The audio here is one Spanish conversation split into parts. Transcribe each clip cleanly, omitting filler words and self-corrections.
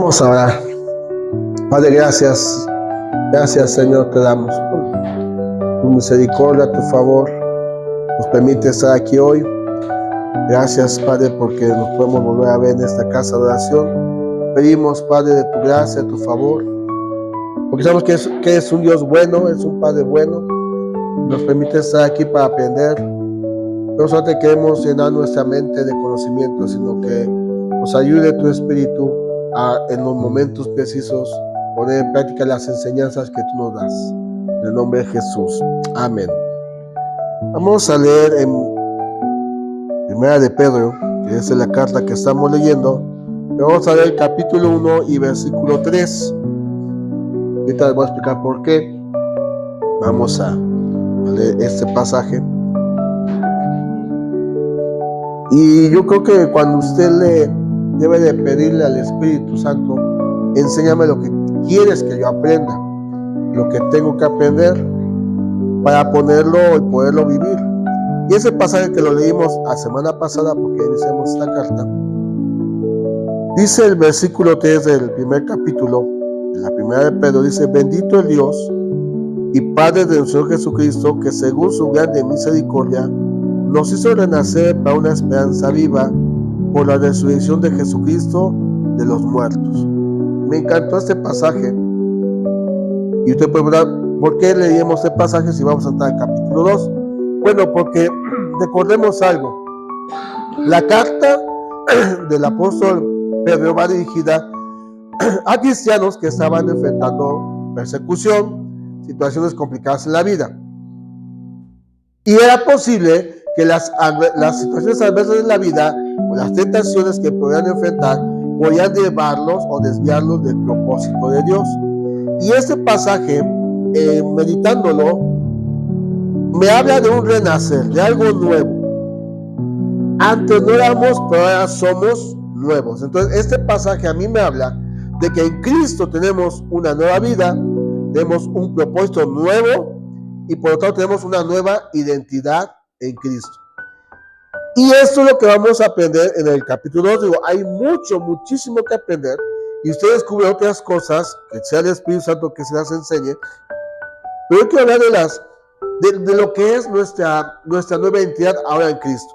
Vamos a orar. Padre, gracias. Gracias, Señor, te damos por tu misericordia, tu favor. Nos permite estar aquí hoy. Gracias, Padre, porque nos podemos volver a ver en esta casa de oración. Pedimos, Padre, de tu gracia, de tu favor, porque sabemos que es un Dios bueno, es un Padre bueno. Nos permite estar aquí para aprender. No solo te queremos llenar nuestra mente de conocimiento, sino que nos ayude tu Espíritu en los momentos precisos poner en práctica las enseñanzas que tú nos das. En el nombre de Jesús. Amén. Vamos a leer en Primera de Pedro, que es la carta que estamos leyendo. Vamos a leer el capítulo 1 y versículo 3. Ahorita les voy a explicar por qué. Vamos a leer este pasaje. Y yo creo que cuando usted lee, debe de pedirle al Espíritu Santo, enséñame lo que quieres que yo aprenda, lo que tengo que aprender para ponerlo y poderlo vivir. Y ese pasaje que lo leímos la semana pasada, porque iniciamos esta carta, dice el versículo 3 del primer capítulo, de la primera de Pedro, dice: bendito el Dios y Padre de nuestro Señor Jesucristo, que según su grande misericordia nos hizo renacer para una esperanza viva por la resurrección de Jesucristo de los muertos. Me encantó este pasaje. Y usted puede preguntar, ¿por qué leímos este pasaje si vamos a entrar al capítulo 2? Bueno, porque recordemos algo. La carta del apóstol Pedro va dirigida a cristianos que estaban enfrentando persecución, situaciones complicadas en la vida. Y era posible que las situaciones adversas de la vida o las tentaciones que podían enfrentar podían llevarlos o desviarlos del propósito de Dios. Y este pasaje, meditándolo, me habla de un renacer, de algo nuevo. Antes no éramos, pero ahora somos nuevos. Entonces este pasaje a mí me habla de que en Cristo tenemos una nueva vida, tenemos un propósito nuevo y por lo tanto tenemos una nueva identidad en Cristo. Y esto es lo que vamos a aprender en el capítulo 2. Digo, hay muchísimo que aprender y usted descubre otras cosas, que sea el Espíritu Santo que se las enseñe. Pero yo quiero hablar de lo que es nuestra nueva identidad ahora en Cristo.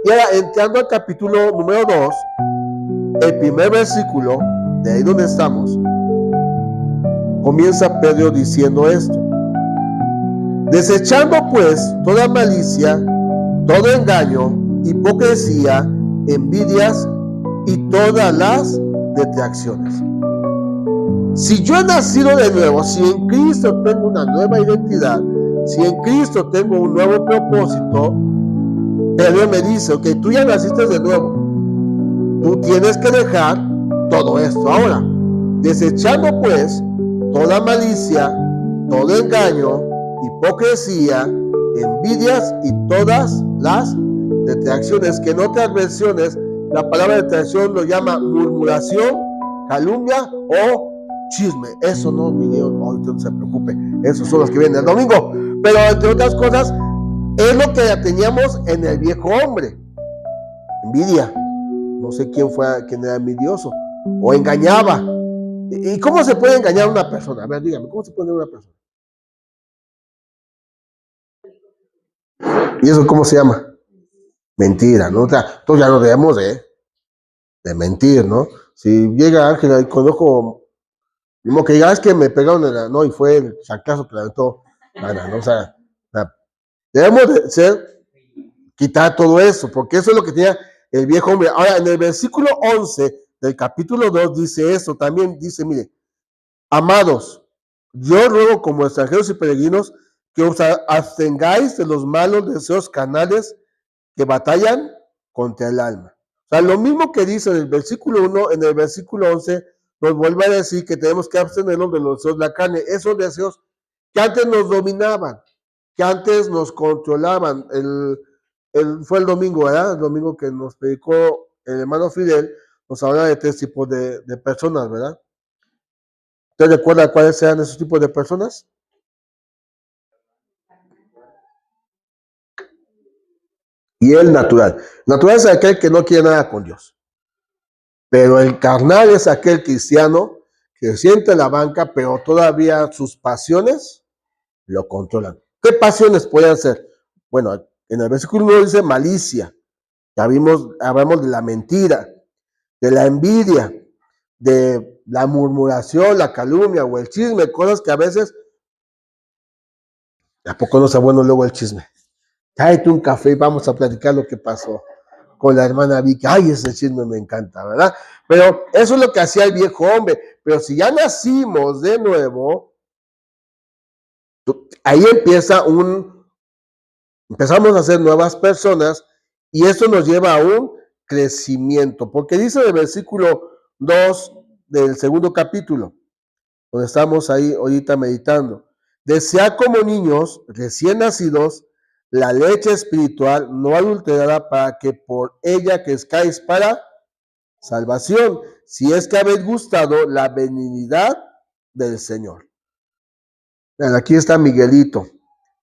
Y ahora, entrando al capítulo número 2, el primer versículo, de ahí donde estamos, comienza Pedro diciendo esto: desechando pues toda malicia, todo engaño, hipocresía, envidias y todas las detracciones. Si yo he nacido de nuevo, si en Cristo tengo una nueva identidad, si en Cristo tengo un nuevo propósito, Pedro me dice: ok, tú ya naciste de nuevo, tú tienes que dejar todo esto. Ahora, desechando pues toda malicia, todo engaño, hipocresía, envidias y todas las detracciones, que en otras versiones la palabra detracción lo llama murmuración, calumnia o chisme. Eso no vinieron hoy, no se preocupe, esos son los que vienen el domingo. Pero entre otras cosas, es lo que ya teníamos en el viejo hombre. Envidia, no sé quién era envidioso o engañaba. ¿Y cómo se puede engañar a una persona? A ver, dígame, ¿cómo se puede engañar a una persona? ¿Y eso cómo se llama? Mentira, ¿no? O sea, entonces ya no debemos de mentir, ¿no? Si llega Ángela y conozco, mismo que diga, es que me pegaron no, y fue el chanclazo que le aventó Ana, ¿no? O sea, debemos de quitar todo eso, porque eso es lo que tenía el viejo hombre. Ahora, en el versículo 11 del capítulo 2 dice eso, también dice, mire: amados, yo ruego como extranjeros y peregrinos que os abstengáis de los malos deseos carnales que batallan contra el alma. O sea, lo mismo que dice en el versículo 1, en el versículo 11, nos vuelve a decir que tenemos que abstenernos de los deseos de la carne, esos deseos que antes nos dominaban, que antes nos controlaban. Fue el domingo, ¿verdad? El domingo que nos predicó el hermano Fidel, nos habla de 3 tipos de personas, ¿verdad? ¿Usted recuerda cuáles eran esos tipos de personas? Y el natural. Natural es aquel que no quiere nada con Dios. Pero el carnal es aquel cristiano que siente la banca, pero todavía sus pasiones lo controlan. ¿Qué pasiones pueden ser? Bueno, en el versículo 1 dice malicia. Ya vimos, hablamos de la mentira, de la envidia, de la murmuración, la calumnia o el chisme, cosas que a veces, ¿a poco no está bueno luego el chisme? Tráete un café y vamos a platicar lo que pasó con la hermana Vicky. Ay, ese chisme me encanta, ¿verdad? Pero eso es lo que hacía el viejo hombre. Pero si ya nacimos de nuevo, ahí empezamos a ser nuevas personas y eso nos lleva a un crecimiento. Porque dice el versículo 2 del segundo capítulo, donde estamos ahí ahorita meditando. Desead como niños recién nacidos la leche espiritual no adulterada para que por ella crezcáis para salvación, si es que habéis gustado la benignidad del Señor. Bueno, aquí está Miguelito.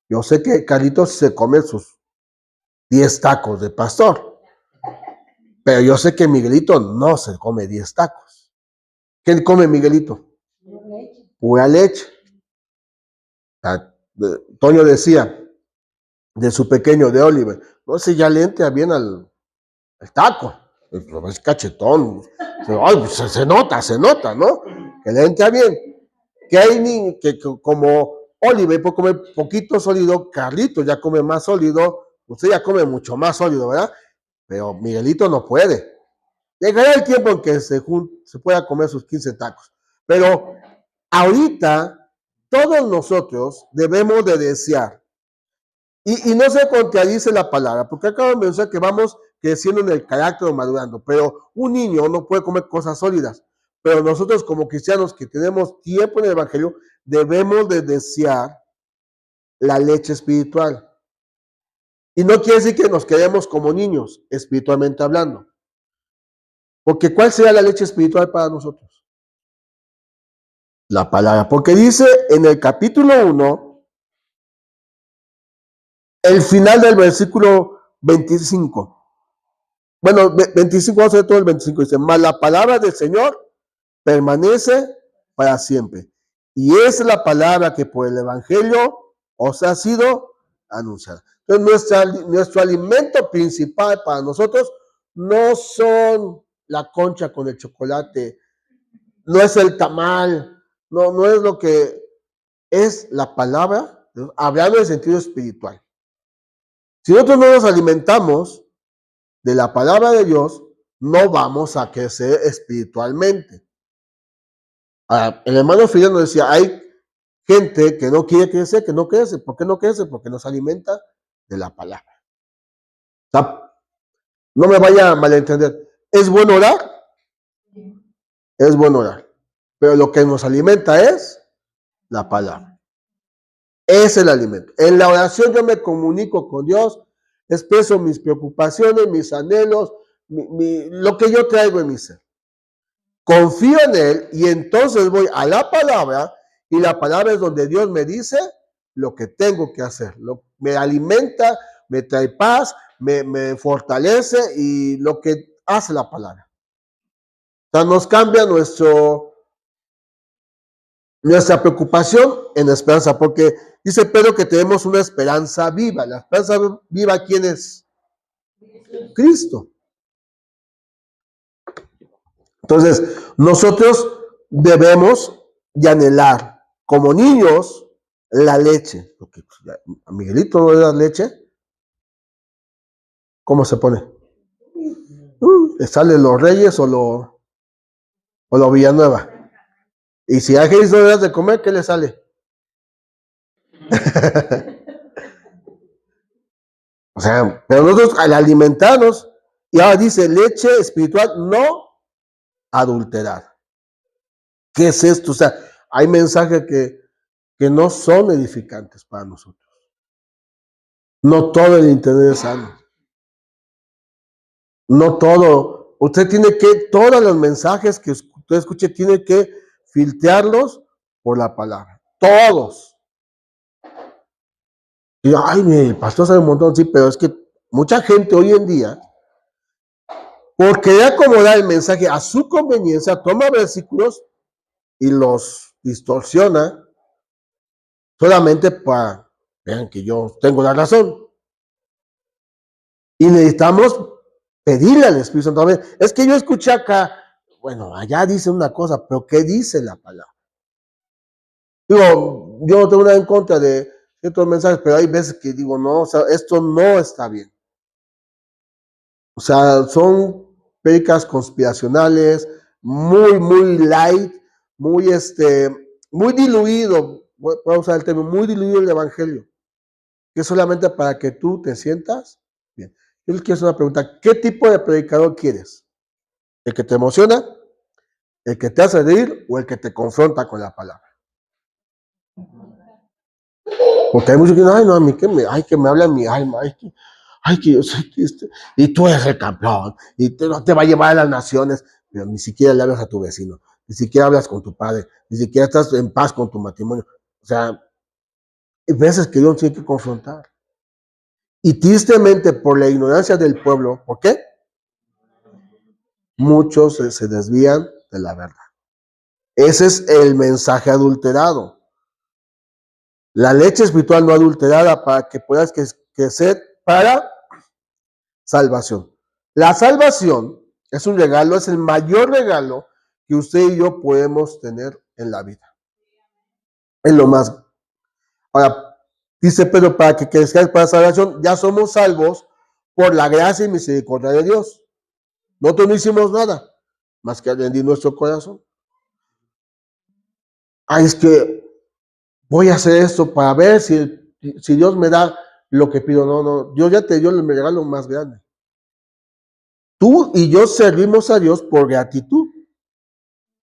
Yo sé que Carlitos se come sus 10 tacos de pastor, pero yo sé que Miguelito no se come 10 tacos. ¿Qué come Miguelito? Pura leche. Toño decía de su pequeño, de Oliver, no sé, ya le entra bien al taco, es cachetón, se nota, ¿no? Que le entra bien. Que hay que como Oliver puede comer poquito sólido, Carlito ya come más sólido, usted ya come mucho más sólido, ¿verdad? Pero Miguelito no puede. Llegará el tiempo en que se pueda comer sus 15 tacos. Pero ahorita todos nosotros debemos de desear. Y no se contradice la palabra, porque acabo de mencionar que vamos creciendo en el carácter o madurando, pero un niño no puede comer cosas sólidas. Pero nosotros como cristianos que tenemos tiempo en el Evangelio, debemos de desear la leche espiritual. Y no quiere decir que nos quedemos como niños, espiritualmente hablando. Porque ¿cuál será la leche espiritual para nosotros? La palabra. Porque dice en el capítulo 1, el final del versículo 25. Bueno, 25, vamos a ver todo el 25. Dice, mas la palabra del Señor permanece para siempre. Y esa es la palabra que por el Evangelio os ha sido anunciada. Entonces, nuestro alimento principal para nosotros no son la concha con el chocolate, no es el tamal, no es lo que es la palabra, hablando en sentido espiritual. Si nosotros no nos alimentamos de la palabra de Dios, no vamos a crecer espiritualmente. Ahora, el hermano Fidel nos decía, hay gente que no quiere crecer, que no crece. ¿Por qué no crece? Porque no se alimenta de la palabra. O sea, no me vaya a malentender. ¿Es bueno orar? Es bueno orar. Pero lo que nos alimenta es la palabra. Es el alimento. En la oración yo me comunico con Dios, expreso mis preocupaciones, mis anhelos, lo que yo traigo en mi ser. Confío en Él y entonces voy a la palabra y la palabra es donde Dios me dice lo que tengo que hacer. Me alimenta, me trae paz, me fortalece y lo que hace la palabra. O sea, nos cambia nuestra preocupación en esperanza, porque dice Pedro que tenemos una esperanza viva. La esperanza viva, ¿quién es? Cristo. Entonces, nosotros debemos de anhelar como niños la leche. Porque a Miguelito no le das leche, ¿cómo se pone? ¿Le sale los Reyes o lo Villanueva? Y si a Jesús no le das de comer, ¿qué le sale? O sea, pero nosotros al alimentarnos, y ahora dice leche espiritual no adulterada. ¿Qué es esto? O sea, hay mensajes que no son edificantes para nosotros. No todo el internet es sano. No todo. Usted tiene que, todos los mensajes que usted escuche, tiene que filtrarlos por la palabra. Todos. Y, ay, el pastor sabe un montón, sí, pero es que mucha gente hoy en día por querer acomodar el mensaje a su conveniencia, toma versículos y los distorsiona solamente para, vean que yo tengo la razón. Y necesitamos pedirle al Espíritu Santo. A ver, es que yo escuché acá, bueno, allá dice una cosa, pero ¿qué dice la palabra? Digo, yo no tengo nada en contra de ciertos mensajes, pero hay veces que digo, no, o sea, esto no está bien. O sea, son prédicas conspiracionales, muy light, muy diluido, voy a usar el término, muy diluido el evangelio, que es solamente para que tú te sientas bien. Yo les quiero hacer una pregunta, ¿qué tipo de predicador quieres? ¿El que te emociona, el que te hace reír o el que te confronta con la palabra? Porque hay muchos que dicen, ay, no, a mí que me habla en mi alma, ay, que yo soy y tú eres el campeón, y te va a llevar a las naciones, pero ni siquiera le hablas a tu vecino, ni siquiera hablas con tu padre, ni siquiera estás en paz con tu matrimonio. O sea, hay veces que Dios tiene que confrontar. Y tristemente, por la ignorancia del pueblo, ¿por qué? Muchos se desvían de la verdad. Ese es el mensaje adulterado. La leche espiritual no adulterada para que puedas crecer para salvación. La salvación es un regalo, es el mayor regalo que usted y yo podemos tener en la vida. Es lo más. Ahora, dice Pedro, para que crezcáis para salvación, ya somos salvos por la gracia y misericordia de Dios. Nosotros no hicimos nada más que rendir nuestro corazón. Ay, es que voy a hacer esto para ver si Dios me da lo que pido. No, Dios ya te dio el regalo más grande. Tú y yo servimos a Dios por gratitud.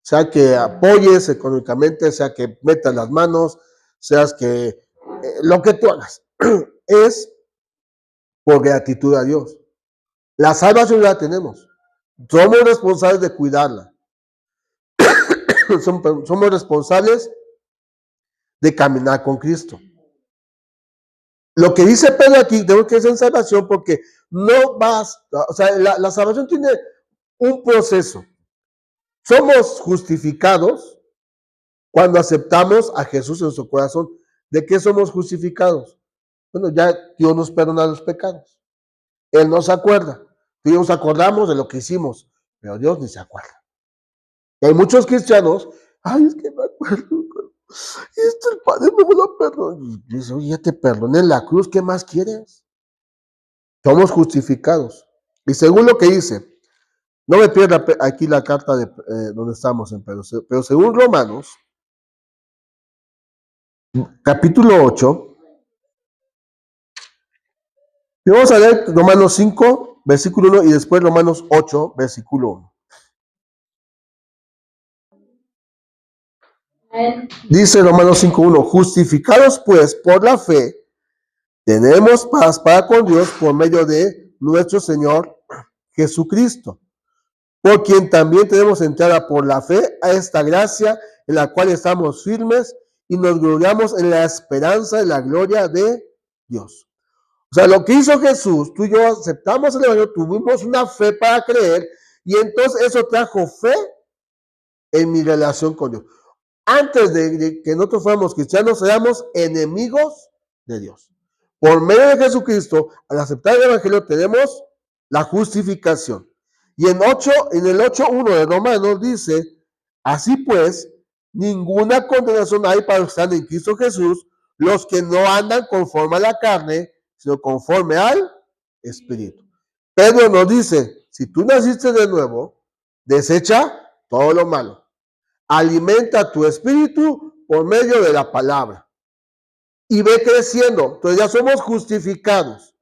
Sea que apoyes económicamente, sea que metas las manos, seas que lo que tú hagas, es por gratitud a Dios. La salvación la tenemos. Somos responsables de cuidarla. Somos responsables de caminar con Cristo. Lo que dice Pedro aquí, tengo que es en salvación porque no basta, o sea, la salvación tiene un proceso. Somos justificados cuando aceptamos a Jesús en su corazón. ¿De qué somos justificados? Bueno, ya Dios nos perdona los pecados. Él no se acuerda. Tú y yo nos acordamos de lo que hicimos, pero Dios ni se acuerda. Y hay muchos cristianos, ay, es que me acuerdo. El Padre no me lo perdonó. Y dice, oye, ya te perdoné en la cruz, ¿qué más quieres? Somos justificados. Y según lo que dice, no me pierda aquí la carta de donde estamos en Pedro, pero según Romanos, capítulo 8, y vamos a leer Romanos 5, versículo 1 y después Romanos 8, versículo 1. Dice Romanos 5:1, justificados pues por la fe, tenemos paz para con Dios por medio de nuestro Señor Jesucristo, por quien también tenemos entrada por la fe a esta gracia en la cual estamos firmes y nos gloriamos en la esperanza de la gloria de Dios. O sea, lo que hizo Jesús, tú y yo aceptamos el Evangelio, tuvimos una fe para creer y entonces eso trajo fe en mi relación con Dios. Antes de que nosotros fuéramos cristianos, éramos enemigos de Dios. Por medio de Jesucristo, al aceptar el Evangelio, tenemos la justificación. Y en el 8:1 de Romanos dice, así pues, ninguna condenación hay para los que están en Cristo Jesús, los que no andan conforme a la carne, sino conforme al Espíritu. Pedro nos dice, si tú naciste de nuevo, desecha todo lo malo. Alimenta tu espíritu por medio de la palabra. Y ve creciendo. Entonces ya somos justificados.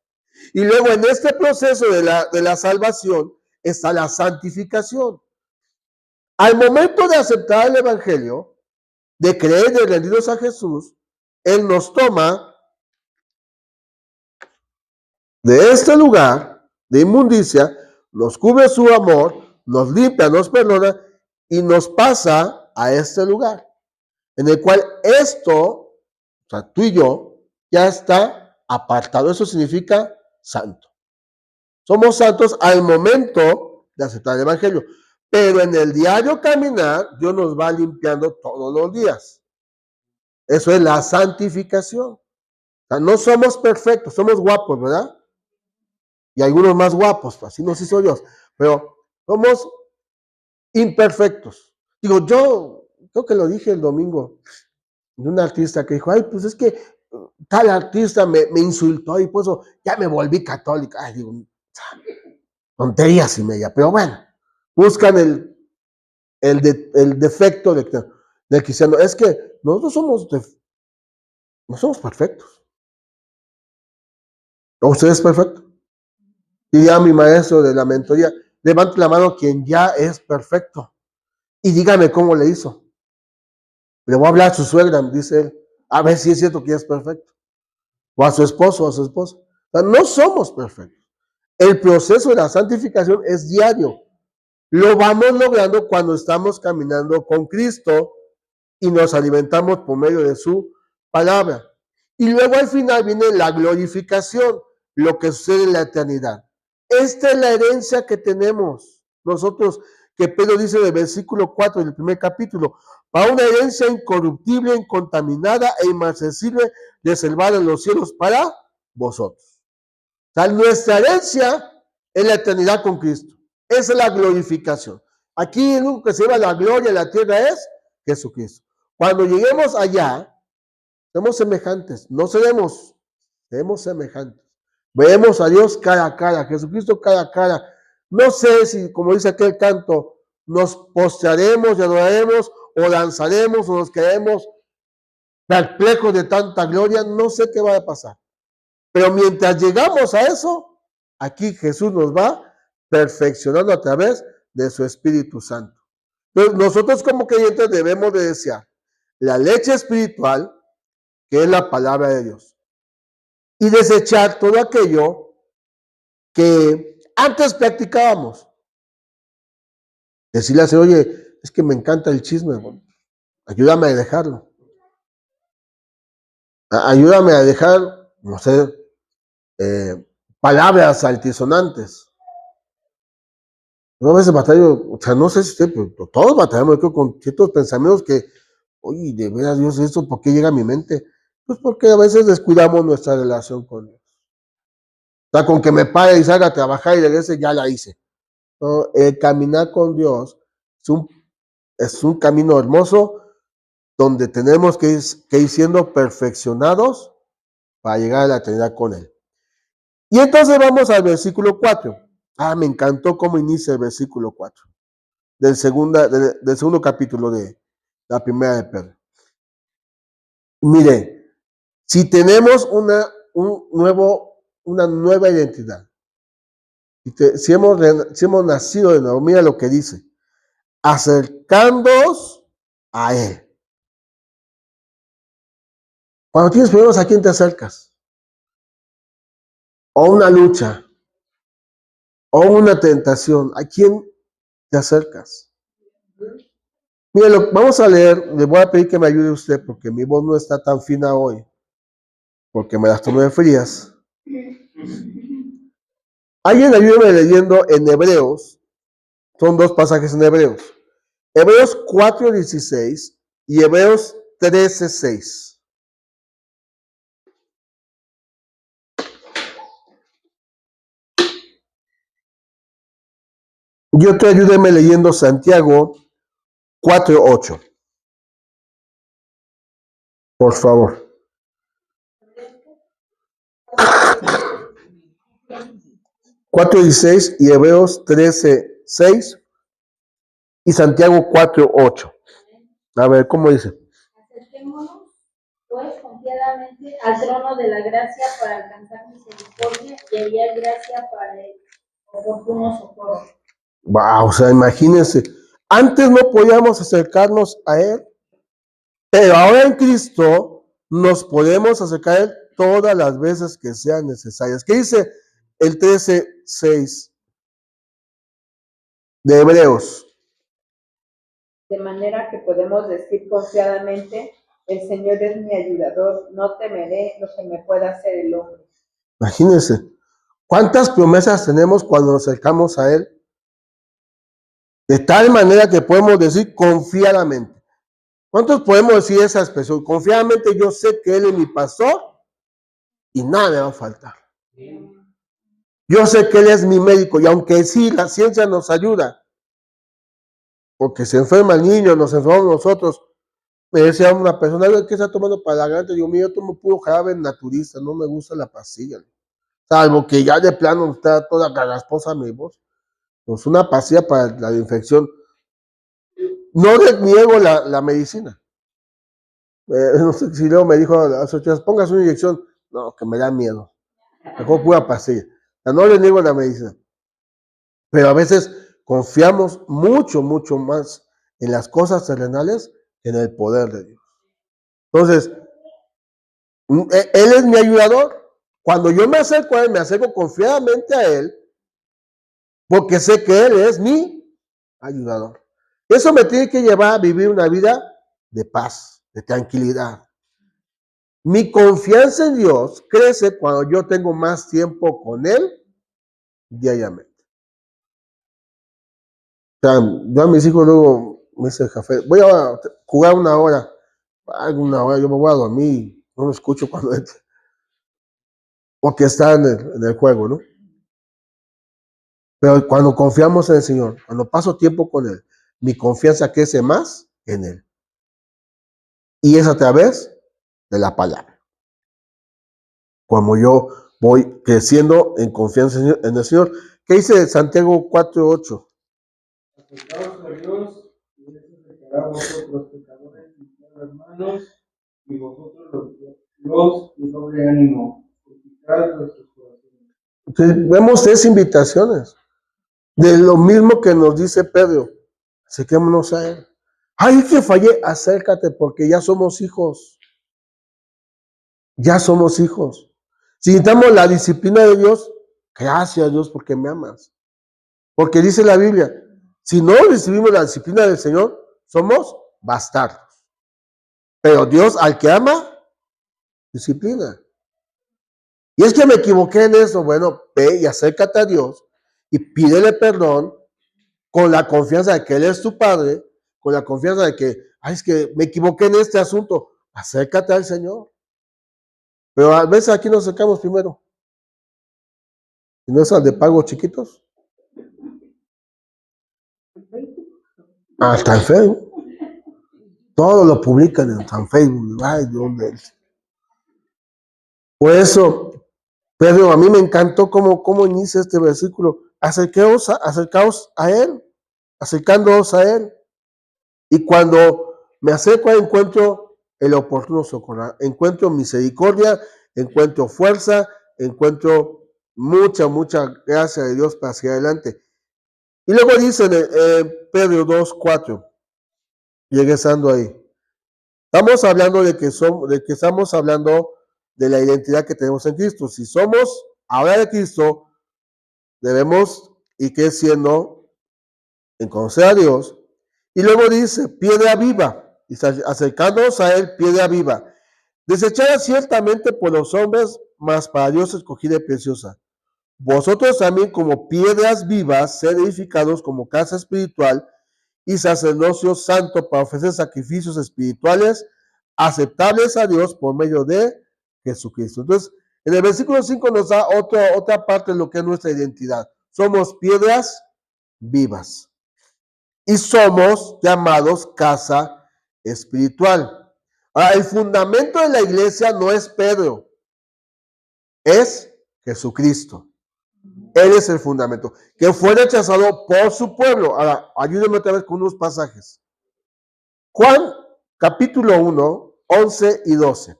Y luego en este proceso de la salvación está la santificación. Al momento de aceptar el Evangelio, de creer, de rendirnos a Jesús, Él nos toma de este lugar de inmundicia, nos cubre su amor, nos limpia, nos perdona y nos pasa a este lugar, en el cual esto, o sea, tú y yo, ya está apartado. Eso significa santo. Somos santos al momento de aceptar el Evangelio. Pero en el diario caminar, Dios nos va limpiando todos los días. Eso es la santificación. O sea, no somos perfectos, somos guapos, ¿verdad? Y algunos más guapos, pues, así nos hizo Dios. Pero somos imperfectos. Digo, yo creo que lo dije el domingo, de un artista que dijo, ay, pues es que tal artista me insultó y por eso ya me volví católica. Ay, digo, tonterías y media, pero bueno, buscan el defecto del cristiano. Es que nosotros no somos perfectos. ¿O usted es perfecto? Y ya mi maestro de la mentoría, levante la mano quien ya es perfecto y dígame cómo le hizo. Le voy a hablar a su suegra, dice él, a ver si es cierto que es perfecto. O a su esposo o a su esposa. O sea, no somos perfectos. El proceso de la santificación es diario. Lo vamos logrando cuando estamos caminando con Cristo y nos alimentamos por medio de su palabra. Y luego al final viene la glorificación, lo que sucede en la eternidad. Esta es la herencia que tenemos nosotros, que Pedro dice en el versículo 4 del primer capítulo, para una herencia incorruptible, incontaminada e inmarcesible, reservada en los cielos para vosotros. O sea, nuestra herencia es la eternidad con Cristo. Esa es la glorificación. Aquí el único que se lleva la gloria en la tierra es Jesucristo. Cuando lleguemos allá, somos semejantes, no seremos semejantes. Veremos a Dios cara a cara, a Jesucristo cara a cara. No sé si, como dice aquel canto, nos postraremos y adoraremos, o danzaremos, o nos quedaremos perplejos de tanta gloria. No sé qué va a pasar. Pero mientras llegamos a eso, aquí Jesús nos va perfeccionando a través de su Espíritu Santo. Entonces, nosotros como creyentes debemos de desear la leche espiritual, que es la palabra de Dios, y desechar todo aquello que antes practicábamos. Decirle así, oye, es que me encanta el chisme, bueno, ayúdame a dejarlo. Ayúdame a dejar, no sé, palabras altisonantes. Yo a veces batallo, o sea, no sé si usted, pero todos batallamos, creo, con ciertos pensamientos que, oye, de veras, Dios, ¿esto por qué llega a mi mente? Pues porque a veces descuidamos nuestra relación con Dios. O sea, con que me pare y salga a trabajar y regrese, ya la hice. ¿No? El caminar con Dios es un camino hermoso donde tenemos que ir siendo perfeccionados para llegar a la eternidad con Él. Y entonces vamos al versículo 4. Me encantó cómo inicia el versículo 4 del segundo capítulo de la primera de Pedro. Mire, si tenemos una nueva identidad, si hemos nacido de nuevo, mira lo que dice, acercándoos a Él. Cuando tienes problemas, ¿a quién te acercas? O una lucha, o una tentación, ¿a quién te acercas? Mire, vamos a leer, le voy a pedir que me ayude usted porque mi voz no está tan fina hoy, porque me las tomé frías. Alguien ayúdame leyendo en Hebreos, son dos pasajes en Hebreos. Hebreos 4:16 y Hebreos 13:6. Yo te ayúdeme leyendo Santiago 4:8. Por favor. 4:16 y Hebreos 13:6 y Santiago 4:8. A ver, ¿cómo dice? Acerquémonos, pues, confiadamente al trono de la gracia para alcanzar misericordia y hallar gracia para el oportuno socorro. Wow, o sea, imagínense, antes no podíamos acercarnos a Él, pero ahora en Cristo nos podemos acercar a Él todas las veces que sean necesarias. ¿Qué dice el 13:6 de Hebreos? De manera que podemos decir confiadamente, el Señor es mi ayudador, no temeré lo que me pueda hacer el hombre. Imagínense, ¿cuántas promesas tenemos cuando nos acercamos a Él? De tal manera que podemos decir confiadamente. ¿Cuántos podemos decir esa expresión? Confiadamente yo sé que Él es mi pastor y nada me va a faltar. Yo sé que Él es mi médico y aunque sí, la ciencia nos ayuda, porque se enferma el niño, nos enfermamos nosotros. Me decía una persona, ¿qué está tomando para la garganta? Digo, mira, yo tomo puro jarabe naturista, no me gusta la pastilla. Salvo que ya de plano está toda cagasposa mi voz. Pues una pastilla para la infección. No le niego la medicina. No sé si luego me dijo a las 8 horas, pongas una inyección. No, que me da miedo. Mejor pura pastilla. O sea, no le niego la medicina. Pero a veces confiamos mucho, mucho más en las cosas terrenales que en el poder de Dios. Entonces, Él es mi ayudador. Cuando yo me acerco a Él, me acerco confiadamente a Él, porque sé que Él es mi ayudador. Eso me tiene que llevar a vivir una vida de paz, de tranquilidad. Mi confianza en Dios crece cuando yo tengo más tiempo con Él diariamente. O sea, yo a mis hijos luego me dice el café, voy a jugar una hora. Yo me voy a dormir, no lo escucho cuando entre. Porque está en el juego, ¿no? Pero cuando confiamos en el Señor, cuando paso tiempo con Él, mi confianza crece más en Él. Y es a través de la palabra. Como yo voy creciendo en confianza en el Señor. ¿Qué dice Santiago 4:8? Acercaos a Dios, y Él se acercará a vosotros, pecadores, hermanos, y vosotros los de doble ánimo, purificad vuestros corazones. Entonces, vemos 3 invitaciones. De lo mismo que nos dice Pedro. Acerquémonos a Él. Ay, que fallé, acércate porque ya somos hijos. Ya somos hijos. Si necesitamos la disciplina de Dios, gracias Dios porque me amas. Porque dice la Biblia, si no recibimos la disciplina del Señor, somos bastardos. Pero Dios al que ama, disciplina. Y es que me equivoqué en eso. Bueno, ve y acércate a Dios y pídele perdón con la confianza de que Él es tu Padre, con la confianza de que, ay, es que me equivoqué en este asunto. Acércate al Señor. Pero a veces aquí nos acercamos primero. ¿Y no es al de pagos chiquitos? Hasta en Facebook. Todo lo publican en Facebook. Ay, Dios. Por eso, Pedro, a mí me encantó cómo inicia este versículo. Acercaos a Él, acercándoos a Él. Y cuando me acerco a Él, encuentro el oportuno socorro. Encuentro misericordia, encuentro fuerza, encuentro mucha gracia de Dios para seguir adelante. Y luego dice Pedro 2:4, regresando ahí. Estamos hablando de que estamos hablando de la identidad que tenemos en Cristo. Si somos ahora de Cristo, debemos ir creciendo en conocer a Dios. Y luego dice, piedra viva, y acercándonos a Él, piedra viva, desechada ciertamente por los hombres, mas para Dios escogida y preciosa. Vosotros también como piedras vivas, sed edificados como casa espiritual y sacerdocio santo para ofrecer sacrificios espirituales aceptables a Dios por medio de Jesucristo. Entonces, en el versículo 5 nos da otra parte de lo que es nuestra identidad. Somos piedras vivas y somos llamados casa espiritual. Ahora, el fundamento de la iglesia no es Pedro, es Jesucristo. Él es el fundamento, que fue rechazado por su pueblo. Ahora, ayúdenme otra vez con unos pasajes. Juan, capítulo 1, 11 y 12.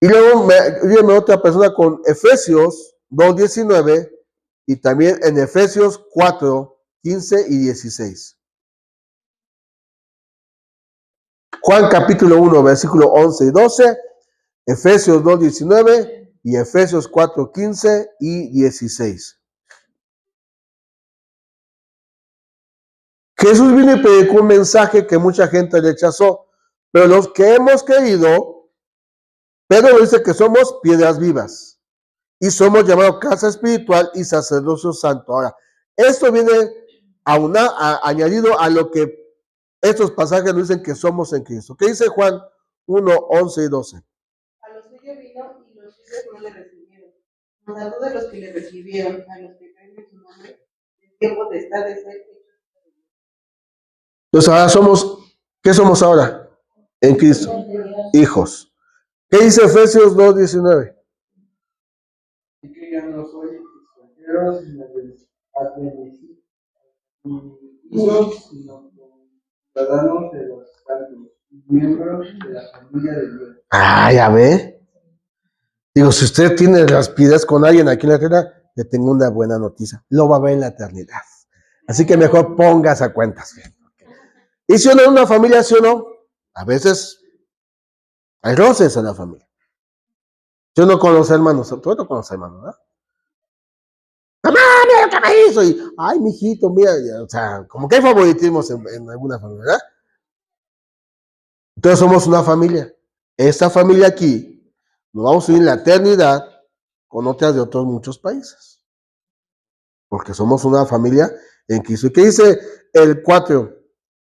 Y luego ayúdenme otra persona con Efesios 2, 19 y también en Efesios 4, 15 y 16. Juan capítulo 1, versículo 11 y 12, Efesios 2, 19 y Efesios 4, 15 y 16. Jesús vino y predicó un mensaje que mucha gente rechazó, pero los que hemos creído, Pedro dice que somos piedras vivas y somos llamados casa espiritual y sacerdocio santo. Ahora, Esto viene añadido a lo que estos pasajes nos dicen que somos en Cristo. ¿Qué dice Juan 1, 11 y 12? A los suyos vino y los suyos no le recibieron. Mas a todos los que le recibieron, a los que creen en su nombre, les dio potestad de ser hechos. Entonces ahora ¿qué somos ahora? En Cristo, hijos. ¿Qué dice Efesios 2, 19? Así que ya no soy extranjeros ni advenedizos, sino ciudadanos de los santos, miembros de la familia de Dios. Ah, ya ve. Digo, si usted tiene rapidez con alguien aquí en la tierra, le tengo una buena noticia. Lo va a ver en la eternidad. Así que mejor pongas a cuentas. ¿Y si uno en una familia, sí o no? A veces hay roces en la familia. Yo no conozco hermanos, tú no conoces hermanos, ¿verdad? Mamá, mira lo que me hizo. Y, ay, mijito, mira, o sea, como que hay favoritismos en alguna familia, ¿verdad? Entonces somos una familia. Esta familia aquí, nos vamos a ir en la eternidad con otras de otros muchos países. Porque somos una familia en Cristo. ¿Y qué dice el 4?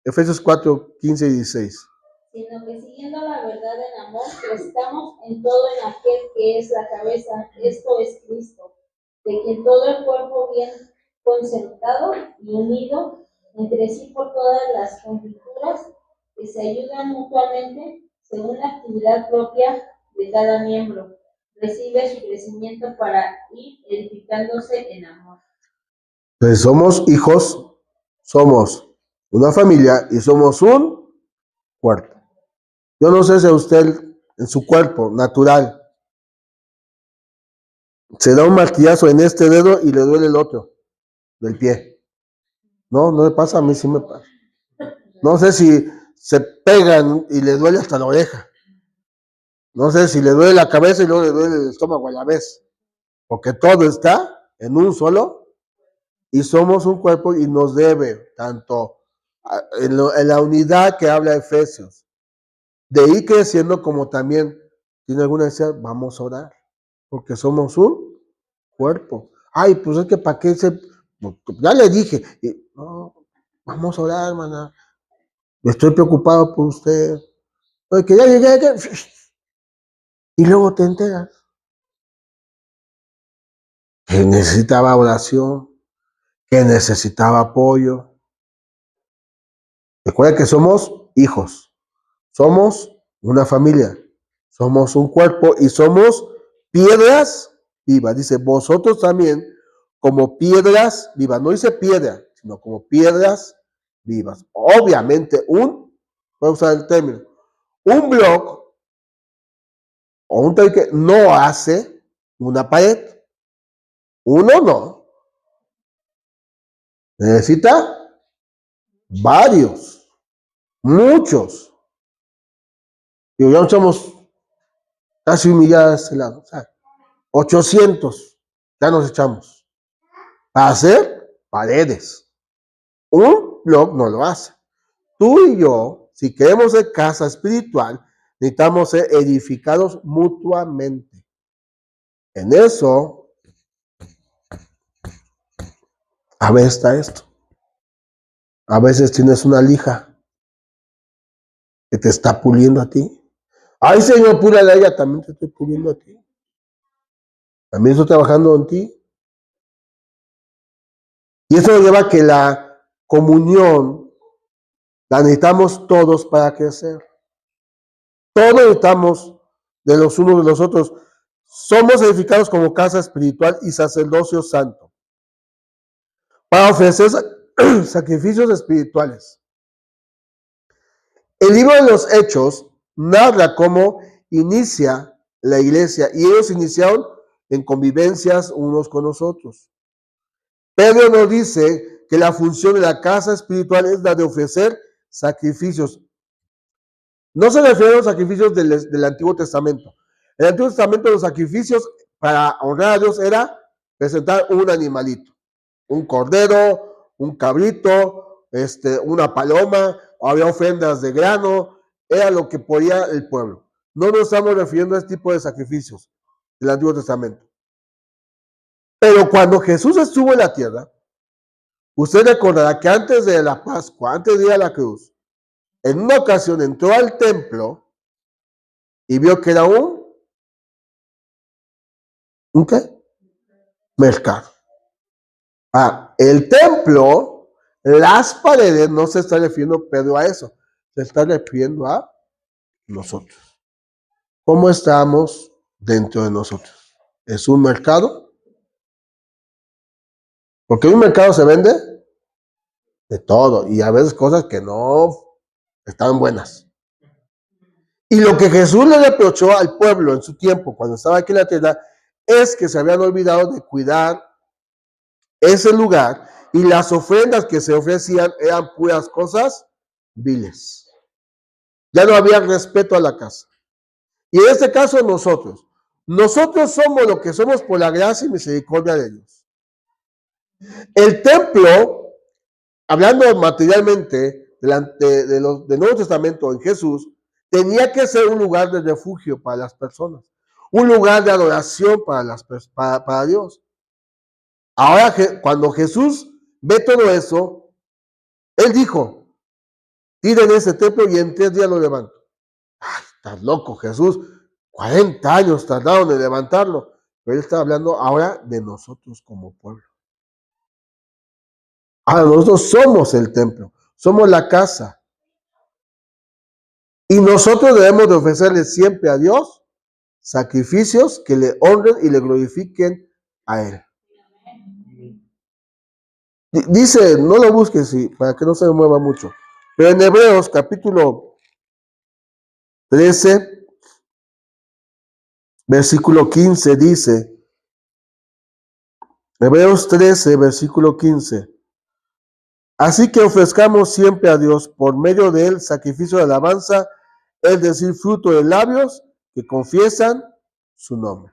Efesios 4, 15 y 16. Sino que siguiendo la verdad en amor, crezcamos en todo en aquel que es la cabeza, esto es Cristo, de quien todo el cuerpo bien concertado y unido entre sí por todas las conjunturas, que se ayudan mutuamente según la actividad propia de cada miembro, recibe su crecimiento para ir edificándose en amor. Entonces somos hijos, somos una familia y somos un cuerpo. Yo no sé si a usted en su cuerpo natural se da un martillazo en este dedo y le duele el otro del pie. No, no me pasa, a mí sí me pasa. No sé si se pegan y le duele hasta la oreja. No sé si le duele la cabeza y luego le duele el estómago a la vez. Porque todo está en un solo y somos un cuerpo y nos debe tanto en la unidad que habla Efesios, de ir creciendo como también tiene alguna necesidad, vamos a orar, porque somos un cuerpo. Ay, pues es que para qué ya le dije, no, vamos a orar, hermana. Estoy preocupado por usted. Oye, que ya llegué, y luego te enteras que necesitaba oración, que necesitaba apoyo. Recuerda que somos hijos, somos una familia, somos un cuerpo y somos piedras vivas. Dice, vosotros también como piedras vivas. No dice piedra, sino como piedras vivas. Obviamente, voy a usar el término, un bloque o un tabique no hace una pared. Uno no. Necesita varios, muchos. Y ya somos casi un millar de este lado. O sea, 800 ya nos echamos para hacer paredes. Un blog no lo hace. Tú y yo, si queremos ser casa espiritual, necesitamos ser edificados mutuamente. En eso, a veces está esto. A veces tienes una lija que te está puliendo a ti. Ay, Señor, púrale a ella, también te estoy puliendo a ti. También estoy trabajando en ti. Y eso lleva a que la comunión la necesitamos todos para crecer. Todos necesitamos de los unos de los otros. Somos edificados como casa espiritual y sacerdocio santo para ofrecer sacrificios espirituales. El libro de los Hechos narra cómo inicia la iglesia y ellos iniciaron en convivencias unos con los otros. Pedro nos dice que la función de la casa espiritual es la de ofrecer sacrificios. No se refiere a los sacrificios del Antiguo Testamento. En el Antiguo Testamento los sacrificios para honrar a Dios era presentar un animalito, un cordero, un cabrito, una paloma, o había ofrendas de grano, era lo que podía el pueblo. No nos estamos refiriendo a este tipo de sacrificios del Antiguo Testamento. Pero cuando Jesús estuvo en la tierra, Usted recordará que antes de la Pascua, antes de ir a la cruz, en una ocasión entró al templo y vio que era ¿un qué? Mercado. El templo, las paredes, no se está refiriendo Pedro a eso, se está refiriendo a nosotros. ¿Cómo estamos dentro de nosotros? ¿Es un mercado? Porque en un mercado se vende de todo y a veces cosas que no están buenas. Y lo que Jesús le reprochó al pueblo en su tiempo, cuando estaba aquí en la tierra, es que se habían olvidado de cuidar ese lugar y las ofrendas que se ofrecían eran puras cosas viles. Ya no había respeto a la casa. Y en este caso nosotros somos lo que somos por la gracia y misericordia de Dios. El templo, hablando materialmente del Nuevo Testamento en Jesús, tenía que ser un lugar de refugio para las personas, un lugar de adoración para Dios. Ahora, cuando Jesús ve todo eso, Él dijo, tiren ese templo y en 3 días lo levanto. Ay, estás loco, Jesús. 40 años tardaron en levantarlo. Pero Él está hablando ahora de nosotros como pueblo. Ahora nosotros somos el templo, somos la casa. Y nosotros debemos de ofrecerle siempre a Dios sacrificios que le honren y le glorifiquen a Él. Dice, no lo busques para que no se mueva mucho. Pero en Hebreos capítulo 13, versículo 15 dice, Hebreos 13, versículo 15. Así que ofrezcamos siempre a Dios por medio de él sacrificio de alabanza, es decir, fruto de labios que confiesan su nombre.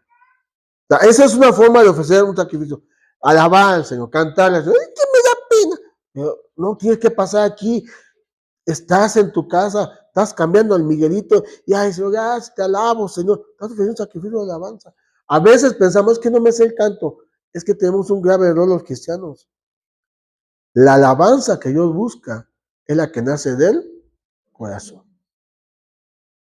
O sea, esa es una forma de ofrecer un sacrificio. Alabar al Señor, cantarle al Señor. ¡Ay, que me da pena! Pero no tienes que pasar aquí. Estás en tu casa, estás cambiando el Miguelito y ay, Señor, gracias, te alabo, Señor. Estás ofreciendo un sacrificio de alabanza. A veces pensamos que no me sé el canto. Es que tenemos un grave error los cristianos. La alabanza que Dios busca es la que nace del corazón.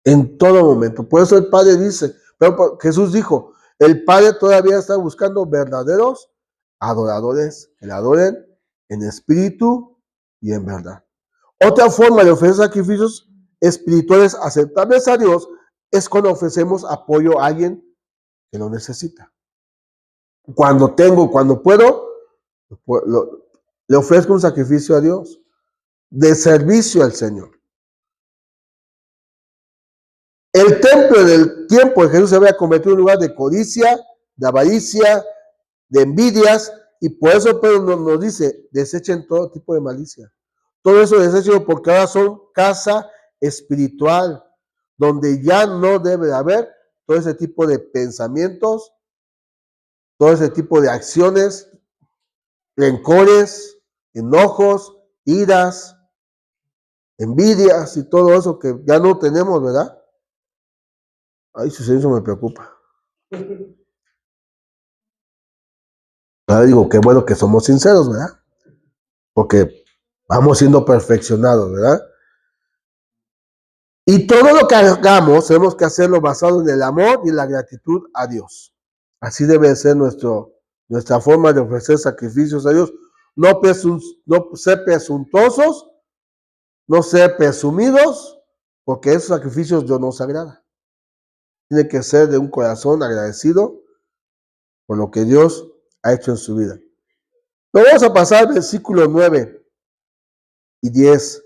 En todo momento. Por eso el Padre dice, pero Jesús dijo, el Padre todavía está buscando verdaderos adoradores que le adoren en espíritu y en verdad. Otra forma de ofrecer sacrificios espirituales aceptables a Dios es cuando ofrecemos apoyo a alguien que lo necesita. Cuando puedo, le ofrezco un sacrificio a Dios de servicio al Señor. El templo del tiempo de Jesús se había convertido en un lugar de codicia, de avaricia, de envidias, y por eso Pedro nos dice, desechen todo tipo de malicia. Todo eso desechen porque ahora son casa espiritual, donde ya no debe haber todo ese tipo de pensamientos, todo ese tipo de acciones, rencores, enojos, iras, envidias y todo eso que ya no tenemos, ¿verdad? Ay, su silencio me preocupa. Ahora digo, qué bueno que somos sinceros, ¿verdad? Porque vamos siendo perfeccionados, ¿verdad? Y todo lo que hagamos, tenemos que hacerlo basado en el amor y la gratitud a Dios. Así debe ser nuestra forma de ofrecer sacrificios a Dios. No ser presuntuosos, no ser presumidos, porque esos sacrificios Dios nos agrada. Tiene que ser de un corazón agradecido por lo que Dios ha hecho en su vida. Nos vamos a pasar al versículo 9 y 10.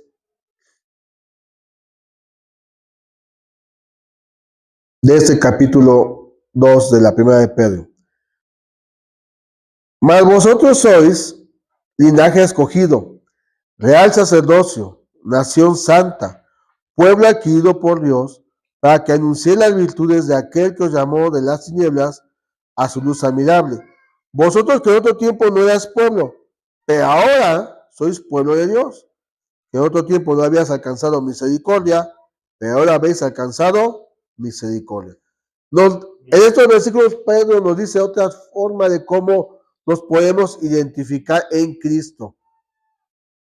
De este capítulo 2 de la primera de Pedro. Mas vosotros sois linaje escogido, real sacerdocio, nación santa, pueblo adquirido por Dios, para que anunciéis las virtudes de aquel que os llamó de las tinieblas a su luz admirable. Vosotros que en otro tiempo no erais pueblo, pero ahora sois pueblo de Dios. Que en otro tiempo no habías alcanzado misericordia, pero ahora habéis alcanzado misericordia. En estos versículos Pedro nos dice otra forma de cómo nos podemos identificar en Cristo.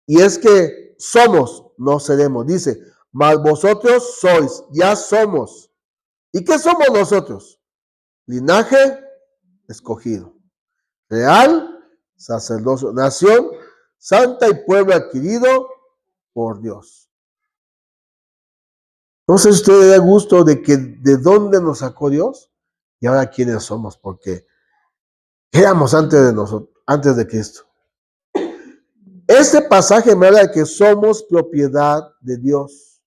Y es que somos, no seremos. Dice, mas vosotros sois, ya somos. ¿Y qué somos nosotros? Linaje escogido, real, sacerdocio, nación, santa y pueblo adquirido por Dios. No sé si usted le da gusto de que de dónde nos sacó Dios y ahora quiénes somos, porque éramos antes de nosotros, antes de Cristo. Este pasaje me habla de que somos propiedad de Dios.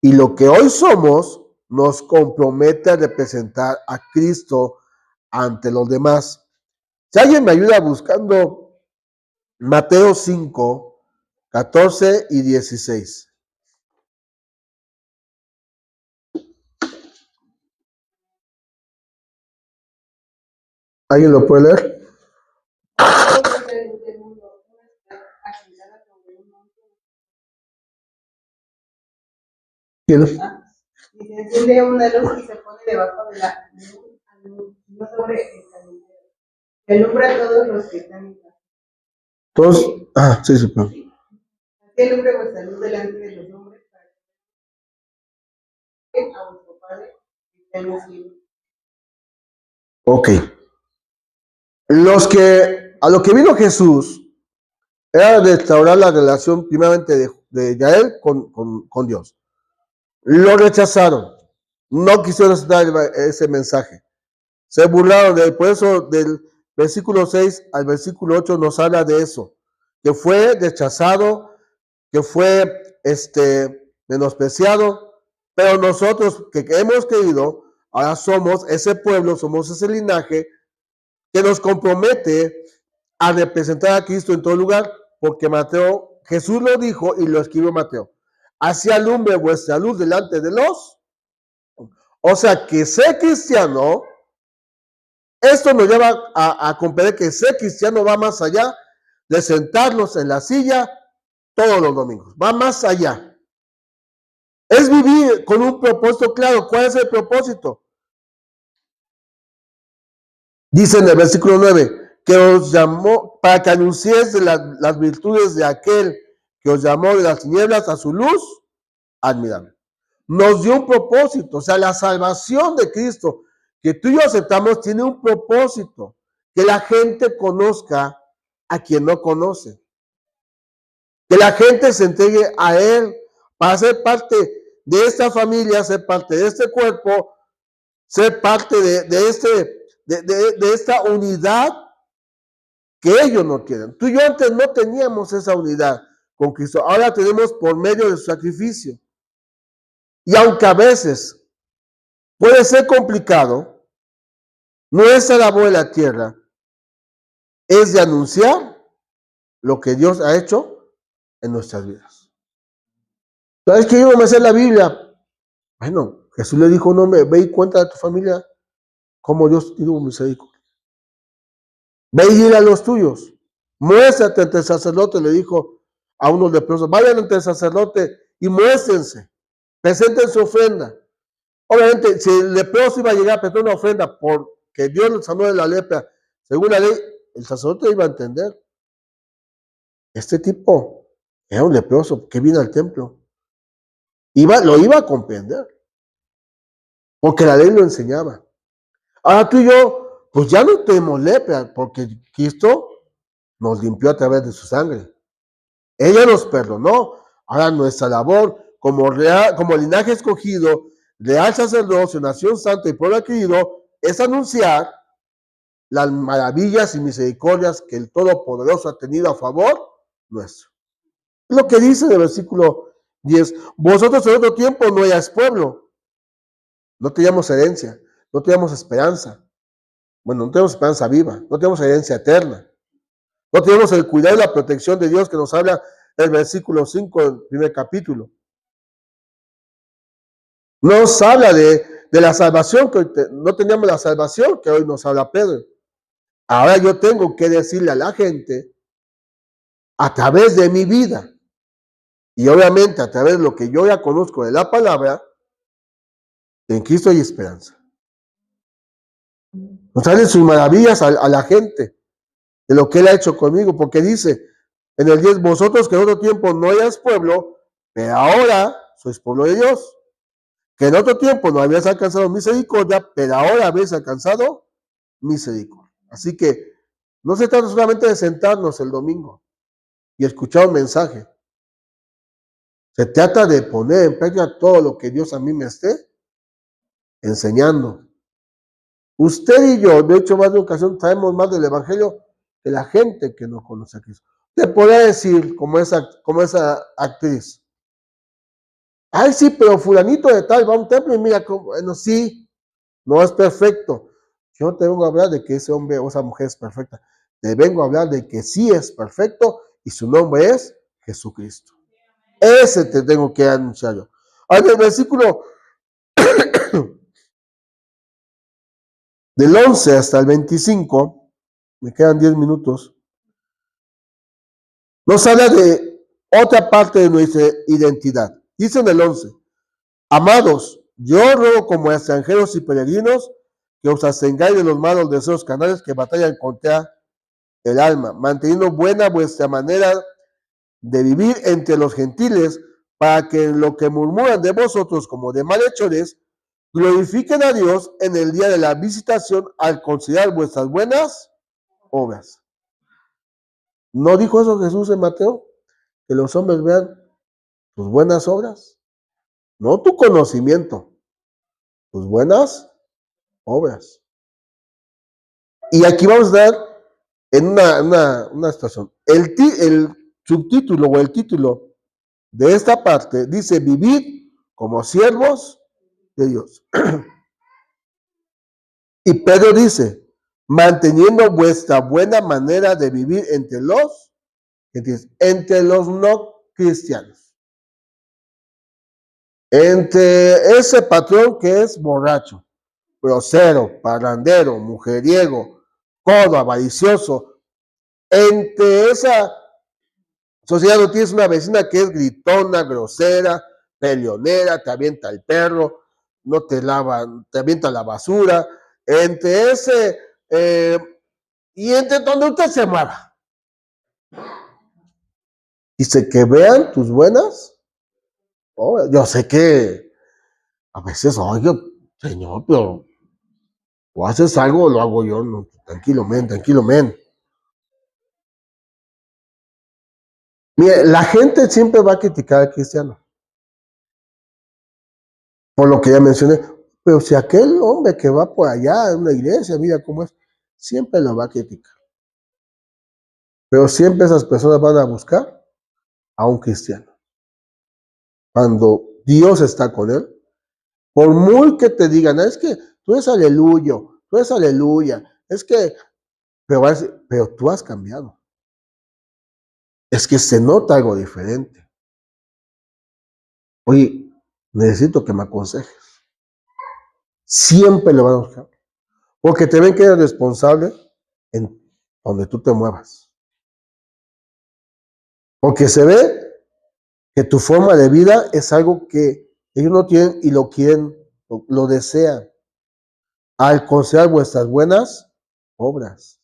Y lo que hoy somos nos compromete a representar a Cristo ante los demás. Si alguien me ayuda buscando Mateo 5, 14 y 16. ¿Alguien lo puede leer? ¿Quién? Y se enciende una luz y se pone debajo de la no sobre el candelero. Que alumbra a todos los que están en casa. Todos. Sí, sí, pero. Así alumbra vuestra luz delante de los hombres para que a vuestro Padre que está en los cielos. Ok. A lo que vino Jesús era restaurar la relación primeramente de Israel con Dios. Lo rechazaron. No quisieron aceptar ese mensaje. Se burlaron de él. Por eso del versículo 6 al versículo 8 nos habla de eso. Que fue rechazado, que fue menospreciado. Pero nosotros que hemos creído, ahora somos ese pueblo, somos ese linaje que nos compromete a representar a Cristo en todo lugar, porque Jesús lo dijo y lo escribió Mateo. Así alumbre vuestra luz delante de los. O sea, que ser cristiano, esto nos lleva a comprender que ser cristiano va más allá de sentarnos en la silla todos los domingos. Va más allá. Es vivir con un propósito claro. ¿Cuál es el propósito? Dice en el versículo 9, que os llamó para que anunciéis las virtudes de aquel que os llamó de las tinieblas a su luz admirable. Nos dio un propósito, o sea, la salvación de Cristo que tú y yo aceptamos tiene un propósito, que la gente conozca a quien no conoce, que la gente se entregue a Él para ser parte de esta familia, ser parte de este cuerpo, ser parte de esta unidad que ellos no quieren. Tú y yo antes no teníamos esa unidad con Cristo, ahora tenemos por medio de su sacrificio. Y aunque a veces puede ser complicado, nuestra labor en la tierra es de anunciar lo que Dios ha hecho en nuestras vidas. ¿Sabes que yo no me sé la Biblia? Bueno, Jesús le dijo a un hombre, ve y cuenta a tu familia cómo Dios tuvo misericordia. Ve y dile a los tuyos. Muéstrate ante el sacerdote, le dijo a unos leprosos. Vayan ante el sacerdote y muéstrense. Presenten su ofrenda. Obviamente, si el leproso iba a llegar a presentar una ofrenda porque Dios le sanó de la lepra, según la ley, el sacerdote iba a entender. Este tipo era un leproso que vino al templo. Lo iba a comprender. Porque la ley lo enseñaba. Ahora tú y yo, pues ya no tenemos lepra, porque Cristo nos limpió a través de su sangre. Ella nos perdonó. Ahora nuestra labor como linaje escogido, real sacerdocio, nación santa y pueblo adquirido, es anunciar las maravillas y misericordias que el Todopoderoso ha tenido a favor nuestro. Lo que dice en el versículo 10, vosotros en otro tiempo no erais pueblo, no teníamos herencia, no teníamos esperanza. Bueno, no tenemos esperanza viva, no tenemos herencia eterna. No tenemos el cuidado y la protección de Dios que nos habla el versículo 5 del primer capítulo. Nos habla de la salvación, no teníamos la salvación que hoy nos habla Pedro. Ahora yo tengo que decirle a la gente, a través de mi vida, y obviamente a través de lo que yo ya conozco de la palabra, en Cristo hay esperanza. Nos salen sus maravillas a la gente, de lo que Él ha hecho conmigo, porque dice En el 10, vosotros que en otro tiempo no erais pueblo, pero ahora sois pueblo de Dios. Que en otro tiempo no habías alcanzado misericordia, pero ahora habéis alcanzado misericordia. Así que no se trata solamente de sentarnos el domingo y escuchar un mensaje. Se trata de poner en práctica todo lo que Dios a mí me esté enseñando. Usted y yo, de hecho, más de ocasión traemos más del Evangelio que la gente que no conoce a Cristo. Te podría decir, como esa actriz, ay, sí, pero fulanito de tal va a un templo y mira, bueno, sí, no es perfecto. Yo no te vengo a hablar de que ese hombre o esa mujer es perfecta. Te vengo a hablar de que sí es perfecto y su nombre es Jesucristo. Ese te tengo que anunciar yo. Ahora, en el versículo del 11 hasta el 25, me quedan 10 minutos, nos habla de otra parte de nuestra identidad. Dice en el 11, amados, yo ruego como extranjeros y peregrinos que os abstengáis de los malos deseos carnales que batallan contra el alma, manteniendo buena vuestra manera de vivir entre los gentiles, para que en lo que murmuran de vosotros como de malhechores, glorifiquen a Dios en el día de la visitación al considerar vuestras buenas obras. ¿No dijo eso Jesús en Mateo? Que los hombres vean tus buenas obras, no tu conocimiento, tus buenas obras. Y aquí vamos a dar en una situación. El subtítulo o el título de esta parte dice: vivid como siervos de Dios. Y Pedro dice: manteniendo vuestra buena manera de vivir entre los no cristianos, entre ese patrón que es borracho, grosero, parrandero, mujeriego, codo, avaricioso. Entre esa sociedad no tienes una vecina que es gritona, grosera, peleonera, te avienta el perro, no te lava, te avienta la basura. Entre ese y entre donde usted se mueva. Dice que vean tus buenas obras. Yo sé que a veces, oye, Señor, pero o haces algo o lo hago yo. No, tranquilo, men, tranquilo, men. Mire, la gente siempre va a criticar al cristiano, por lo que ya mencioné. Pero si aquel hombre que va por allá en una iglesia, mira cómo es, siempre lo va a criticar. Pero siempre esas personas van a buscar a un cristiano. Cuando Dios está con él, por muy que te digan, es que tú eres aleluya, es que, pero tú has cambiado. Es que se nota algo diferente. Oye, necesito que me aconsejes. Siempre lo van a buscar. Porque te ven que eres responsable en donde tú te muevas. Porque se ve que tu forma de vida es algo que ellos no tienen y lo quieren, lo desean. Al considerar vuestras buenas obras.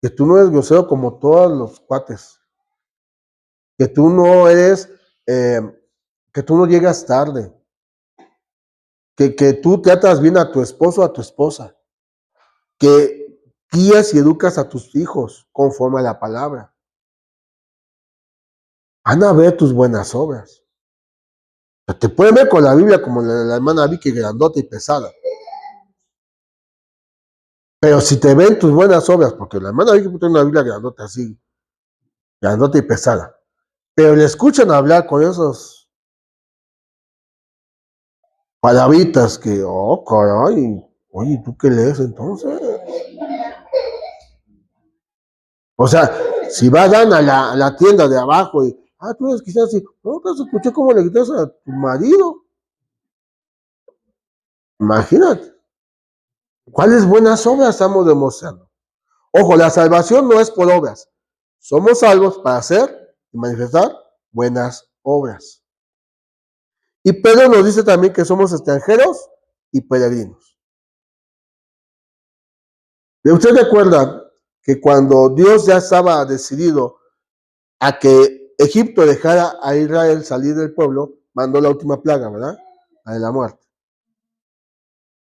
Que tú no eres grosero como todos los cuates. Que tú no eres, que tú no llegas tarde. Que tú tratas bien a tu esposo o a tu esposa. Que guías y educas a tus hijos conforme a la palabra. Van a ver tus buenas obras. Te pueden ver con la Biblia como la hermana Vicky, grandota y pesada. Pero si te ven tus buenas obras, porque la hermana Vicky tiene una Biblia grandota así, grandota y pesada, pero le escuchan hablar con esos palabritas que, oh, caray, oye, ¿tú qué lees entonces? O sea, si vas a la tienda de abajo y, tú eres quizás así, no, te escuché cómo le gritas a tu marido. Imagínate, ¿cuáles buenas obras estamos demostrando? Ojo, la salvación no es por obras. Somos salvos para hacer y manifestar buenas obras. Y Pedro nos dice también que somos extranjeros y peregrinos. ¿Usted recuerda que cuando Dios ya estaba decidido a que Egipto dejara a Israel salir del pueblo, mandó la última plaga, ¿verdad? La de la muerte.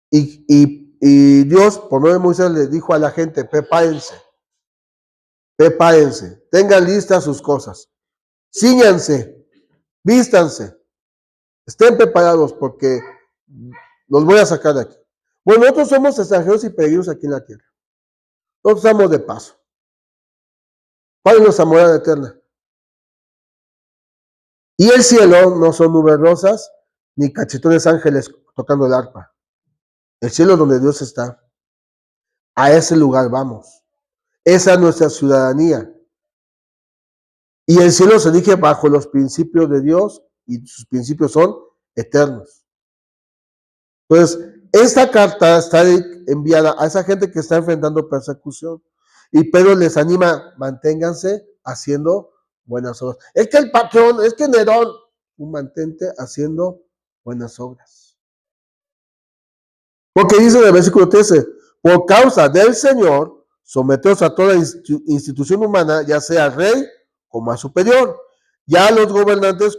Y Dios, por medio de Moisés, le dijo a la gente, prepárense, tengan listas sus cosas, cíñanse, vístanse, estén preparados porque los voy a sacar de aquí. Bueno, nosotros somos extranjeros y peregrinos aquí en la tierra. Nosotros estamos de paso. ¿Cuál es nuestra morada eterna? Y el cielo no son nubes rosas ni cachetones ángeles tocando el arpa. El cielo es donde Dios está. A ese lugar vamos. Esa es nuestra ciudadanía. Y el cielo se rige bajo los principios de Dios y sus principios son eternos. Entonces, esta carta está enviada a esa gente que está enfrentando persecución. Y Pedro les anima, manténganse haciendo buenas obras. Es que el patrón, es que Nerón, tú mantente haciendo buenas obras. Porque dice en el versículo 13, por causa del Señor, someteos a toda institución humana, ya sea rey como a superior, ya a los gobernantes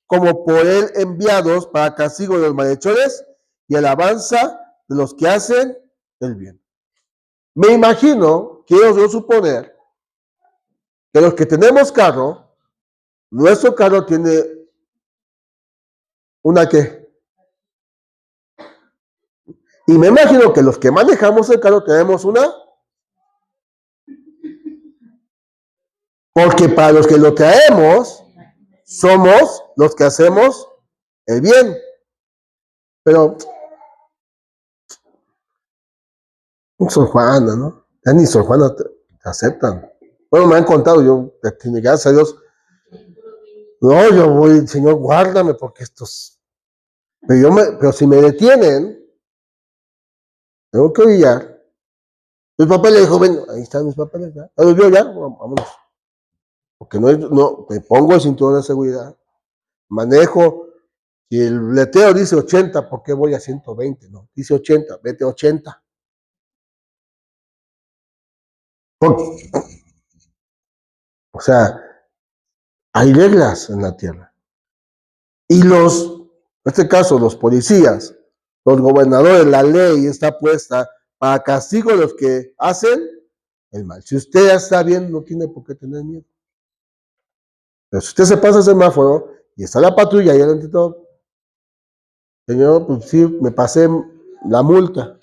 como por él enviados para castigo de los malhechores y alabanza de los que hacen el bien. Me imagino, quiero yo suponer, que los que tenemos carro, nuestro carro tiene una ¿qué? Y me imagino que los que manejamos el carro tenemos una, porque para los que lo traemos, somos los que hacemos el bien. Pero, Sor Juana, ¿no? Ya ni Sor Juana te aceptan. Bueno, me han contado, yo, gracias a Dios, no, yo voy, Señor, guárdame, porque estos, pero si me detienen, tengo que brillar. Mis papeles, dijo, ven, ahí están mis papeles, ya, los vio ya, vámonos. Porque no, me pongo el cinturón de seguridad, manejo, si el letrero dice 80, ¿por qué voy a 120? No, dice 80, vete a 80. Porque, o sea, hay reglas en la tierra. Y en este caso, los policías, los gobernadores, la ley está puesta para castigo de los que hacen el mal. Si usted ya está bien, no tiene por qué tener miedo. Pero si usted se pasa el semáforo y está la patrulla y adelante todo, señor, pues sí, me pasé la multa.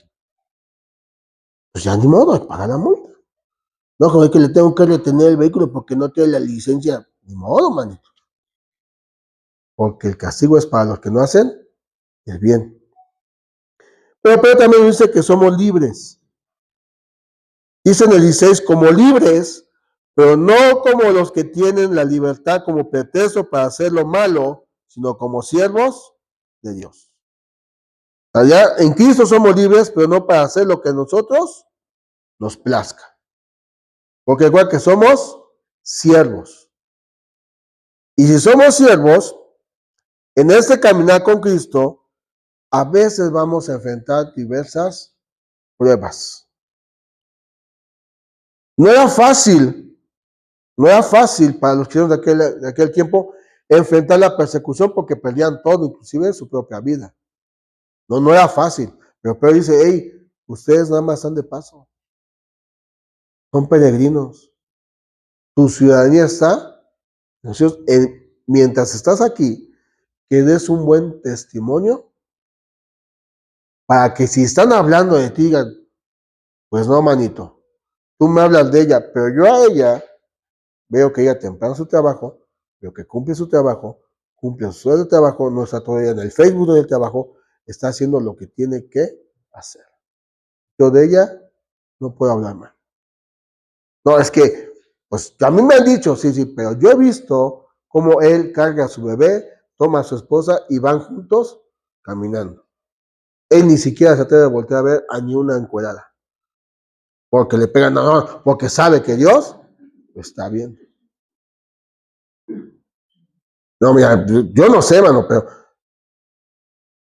Pues ya ni modo, paga la multa. No, como es que le tengo que retener el vehículo porque no tiene la licencia. Ni modo, manito. Porque el castigo es para los que no hacen el bien. Pero también dice que somos libres. Dice en el 16, como libres, pero no como los que tienen la libertad como pretexto para hacer lo malo, sino como siervos de Dios. Allá en Cristo somos libres, pero no para hacer lo que a nosotros nos plazca. Porque igual que somos siervos. Y si somos siervos, en este caminar con Cristo, a veces vamos a enfrentar diversas pruebas. No era fácil para los cristianos de aquel tiempo enfrentar la persecución porque perdían todo, inclusive su propia vida. No era fácil. Pero Pedro dice, hey, ustedes nada más están de paso. Son peregrinos. Tu ciudadanía está, mientras estás aquí, que des un buen testimonio para que si están hablando de ti, digan, pues no, manito, tú me hablas de ella, pero yo a ella veo que ella temprano su trabajo, veo que cumple su trabajo, cumple su horario de trabajo, no está todavía en el Facebook del trabajo, está haciendo lo que tiene que hacer. Yo de ella no puedo hablar mal. No, es que, pues a mí me han dicho, sí, pero yo he visto cómo él carga a su bebé, toma a su esposa y van juntos caminando. Él ni siquiera se atreve a voltear a ver a ni una encuerada. Porque le pegan, no, porque sabe que Dios está bien. No, mira, yo no sé, mano, pero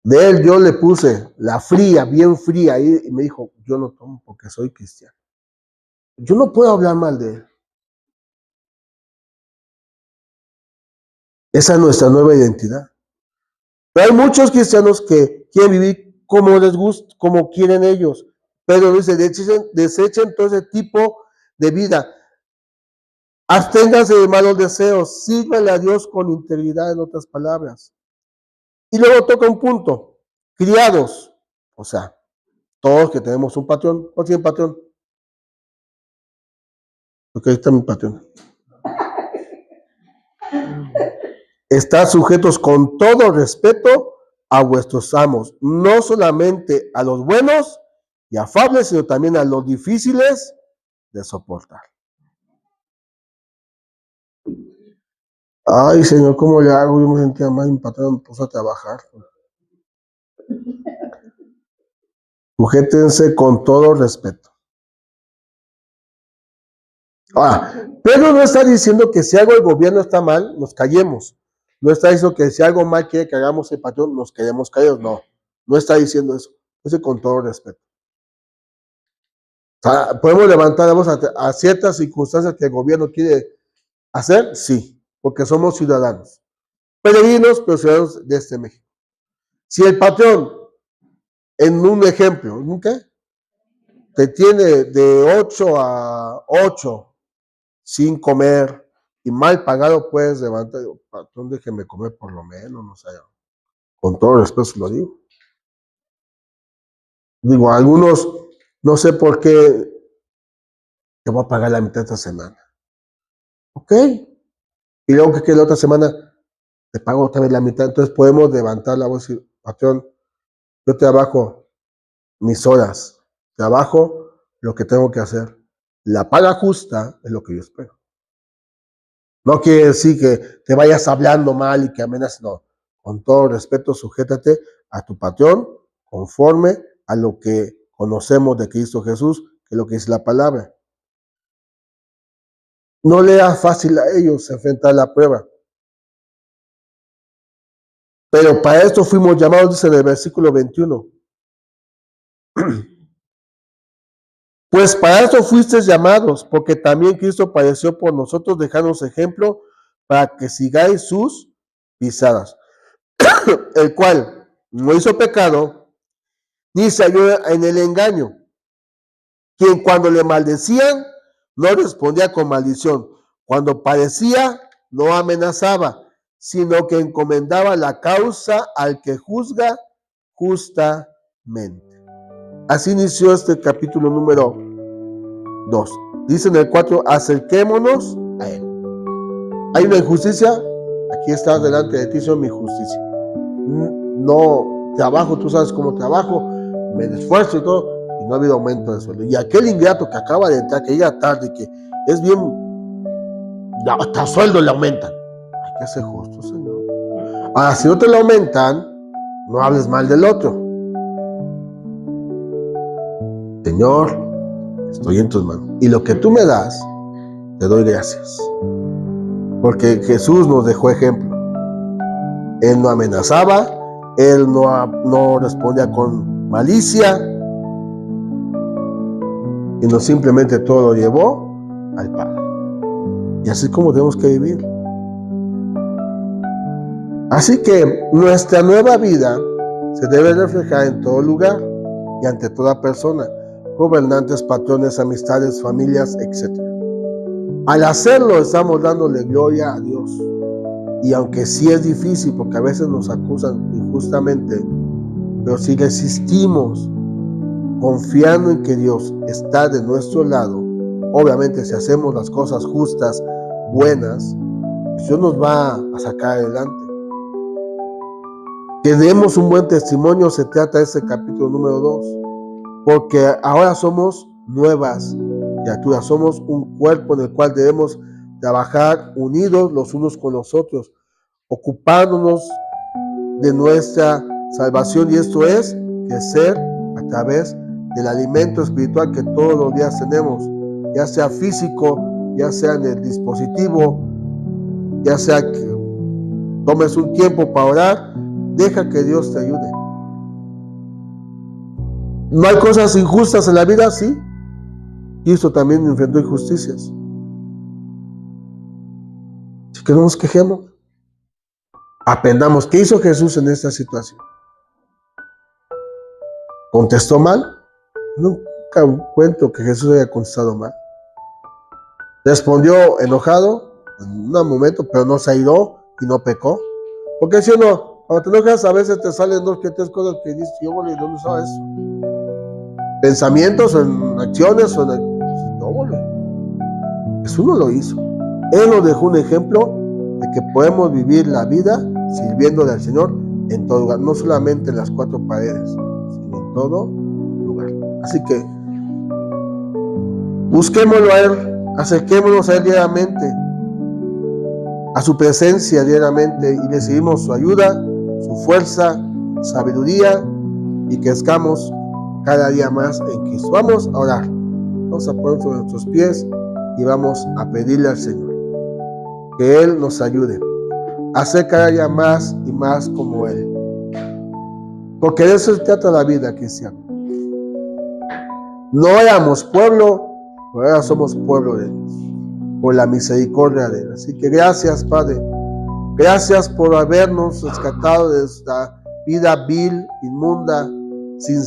de él yo le puse la fría, bien fría, y me dijo, yo no tomo porque soy cristiano. Yo no puedo hablar mal de él. Esa es nuestra nueva identidad. Pero hay muchos cristianos que quieren vivir como les gusta, como quieren ellos. Pero dice, desechen todo ese tipo de vida. Absténganse de malos deseos. Sírvanle a Dios con integridad, en otras palabras. Y luego toca un punto. Criados. O sea, todos que tenemos un patrón. ¿O tienen patrón? Porque ahí está mi patrón. Están sujetos con todo respeto a vuestros amos, no solamente a los buenos y afables, sino también a los difíciles de soportar. Ay, Señor, ¿cómo le hago? Yo me sentía mal, mi patrón me puso a trabajar. Sujétense con todo respeto. Ahora, Pedro no está diciendo que si algo el gobierno está mal, nos callemos. No está diciendo que si algo mal quiere que hagamos el patrón, nos quedemos callados. No, no está diciendo eso. Dice con todo respeto. O sea, ¿podemos levantar la voz a ciertas circunstancias que el gobierno quiere hacer? Sí, porque somos ciudadanos. Peregrinos, pero ciudadanos de este México. Si el patrón, en un ejemplo, ¿qué? Te tiene de 8 a 8 sin comer y mal pagado, puedes levantar, patrón, déjeme comer por lo menos, no sé, con todo respeto lo digo. Digo, algunos, no sé por qué, te voy a pagar la mitad de esta semana. Ok. Y luego que la otra semana te pago otra vez la mitad. Entonces podemos levantar la voz y decir, patrón, yo trabajo mis horas, trabajo lo que tengo que hacer. La paga justa es lo que yo espero. No quiere decir que te vayas hablando mal y que amenaces, no. Con todo respeto, sujétate a tu patrón conforme a lo que conocemos de Cristo Jesús, que es lo que dice la palabra. No le da fácil a ellos enfrentar la prueba. Pero para esto fuimos llamados, dice en el versículo 21. Pues para esto fuisteis llamados, porque también Cristo padeció por nosotros, dejándonos ejemplo para que sigáis sus pisadas. El cual no hizo pecado, ni se halló en el engaño. Quien cuando le maldecían, no respondía con maldición. Cuando padecía, no amenazaba, sino que encomendaba la causa al que juzga justamente. Así inició este capítulo número 2. Dice en el 4, acerquémonos a él. Hay una injusticia, aquí está delante de ti, soy mi justicia. No trabajo, tú sabes cómo trabajo, me esfuerzo y todo, y no ha habido aumento de sueldo. Y aquel ingrato que acaba de entrar, que llega tarde, que es bien, hasta sueldo le aumentan. Hay que ser justo, Señor. Ahora, si no te lo aumentan, no hables mal del otro. Señor, estoy en tus manos. Y lo que tú me das, te doy gracias. Porque Jesús nos dejó ejemplo. Él no amenazaba, Él no respondía con malicia, sino simplemente todo lo llevó al Padre. Y así es como tenemos que vivir. Así que nuestra nueva vida se debe reflejar en todo lugar y ante toda persona, gobernantes, patrones, amistades, familias, etc. Al hacerlo estamos dándole gloria a Dios. Y aunque sí es difícil, porque a veces nos acusan injustamente, pero si resistimos confiando en que Dios está de nuestro lado, obviamente si hacemos las cosas justas, buenas, Dios nos va a sacar adelante. Que demos un buen testimonio, se trata de este capítulo número 2, porque ahora somos nuevas criaturas, somos un cuerpo en el cual debemos trabajar unidos los unos con los otros, ocupándonos de nuestra salvación, y esto es crecer a través del alimento espiritual que todos los días tenemos, ya sea físico, ya sea en el dispositivo, ya sea que tomes un tiempo para orar, deja que Dios te ayude. ¿No hay cosas injustas en la vida? Sí. Y esto también enfrentó injusticias. Así que no nos quejemos. Aprendamos qué hizo Jesús en esta situación. ¿Contestó mal? Nunca encuentro que Jesús haya contestado mal. Respondió enojado en un momento, pero no se airó y no pecó. Porque si uno, cuando te enojas, a veces te salen dos que tres cosas que dices, yo, ¿dónde estaba eso? Pensamientos o en acciones o en... Jesús no lo hizo. Él nos dejó un ejemplo de que podemos vivir la vida sirviéndole al Señor en todo lugar, no solamente en las cuatro paredes, sino en todo lugar. Así que busquémoslo a Él, acerquémonos a Él diariamente, a su presencia diariamente, y recibimos su ayuda, su fuerza, sabiduría, y crezcamos cada día más en Cristo. Vamos a orar, vamos a poner sobre nuestros pies y vamos a pedirle al Señor que Él nos ayude a ser cada día más y más como Él, porque de eso se trata la vida cristiana. No éramos pueblo, pero ahora somos pueblo de Dios, por la misericordia de Él. Así que gracias, Padre, gracias por habernos rescatado de esta vida vil, inmunda, sin